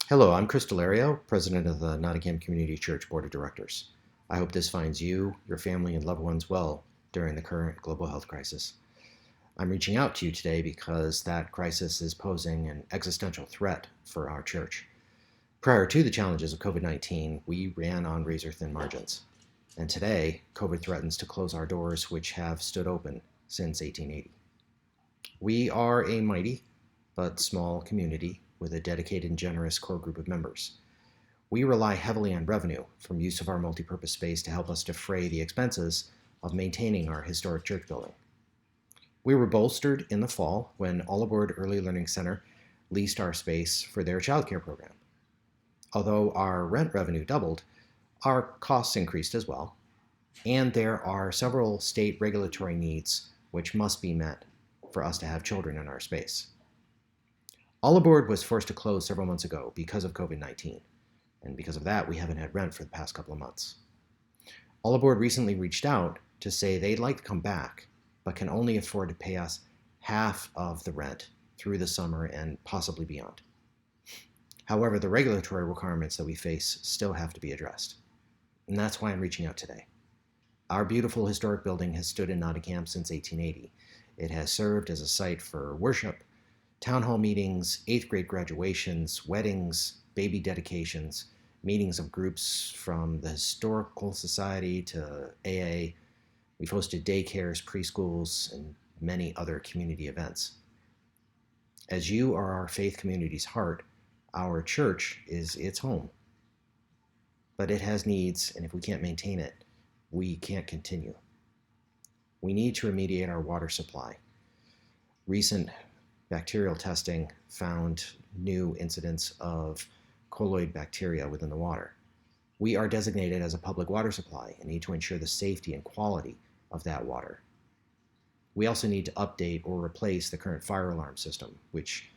Hello, I'm Chris Delario, President of the Nottingham Community Church Board of Directors. I hope this finds you, your family, and loved ones well during the current global health crisis. I'm reaching out to you today because that crisis is posing an existential threat for our church. Prior to the challenges of COVID-19, we ran on razor-thin margins. And today, COVID threatens to close our doors, which have stood open since 1880. We are a mighty but small community with a dedicated and generous core group of members. We rely heavily on revenue from use of our multipurpose space to help us defray the expenses of maintaining our historic church building. We were bolstered in the fall when All Aboard Early Learning Center leased our space for their childcare program. Although our rent revenue doubled, our costs increased as well, and there are several state regulatory needs which must be met for us to have children in our space. All Aboard was forced to close several months ago because of COVID-19, and because of that, we haven't had rent for the past couple of months. All Aboard recently reached out to say they'd like to come back, but can only afford to pay us half of the rent through the summer and possibly beyond. However, the regulatory requirements that we face still have to be addressed, and that's why I'm reaching out today. Our beautiful historic building has stood in Nottingham since 1880. It has served as a site for worship, town hall meetings, 8th grade graduations, weddings, baby dedications, meetings of groups from the Historical Society to AA. We've hosted daycares, preschools, and many other community events. As you are our faith community's heart, our church is its home. But it has needs, and if we can't maintain it, we can't continue. We need to remediate our water supply. Recent bacterial testing found new incidents of colloid bacteria within the water. We are designated as a public water supply and need to ensure the safety and quality of that water. We also need to update or replace the current fire alarm system, which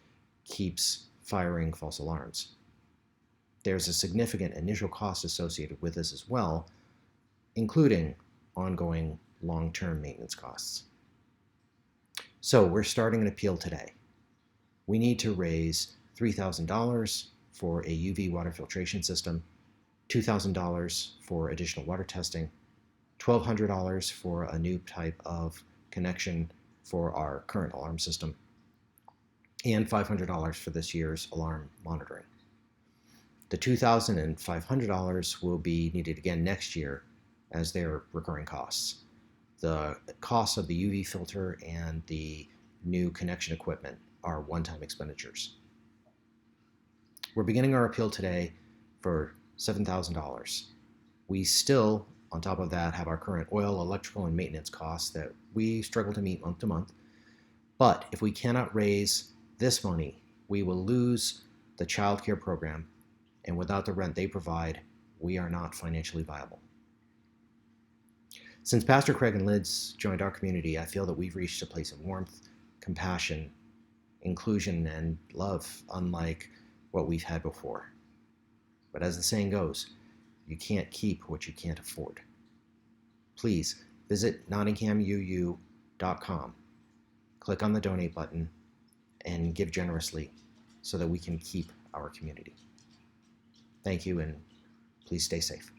keeps firing false alarms. There's a significant initial cost associated with this as well, including ongoing long-term maintenance costs. So we're starting an appeal today. We need to raise $3,000 for a UV water filtration system, $2,000 for additional water testing, $1,200 for a new type of connection for our current alarm system, and $500 for this year's alarm monitoring. The $2,000 and $500 will be needed again next year as they're recurring costs. The costs of the UV filter and the new connection equipment are one-time expenditures. We're beginning our appeal today for $7,000. We still, on top of that, have our current oil, electrical, and maintenance costs that we struggle to meet month to month. But if we cannot raise this money, we will lose the child care program, and without the rent they provide, we are not financially viable. Since Pastor Craig and Liz joined our community, I feel that we've reached a place of warmth, compassion, inclusion, and love unlike what we've had before. But as the saying goes, you can't keep what you can't afford. Please visit nottinghamuu.com, click on the donate button, and give generously so that we can keep our community. Thank you, and please stay safe.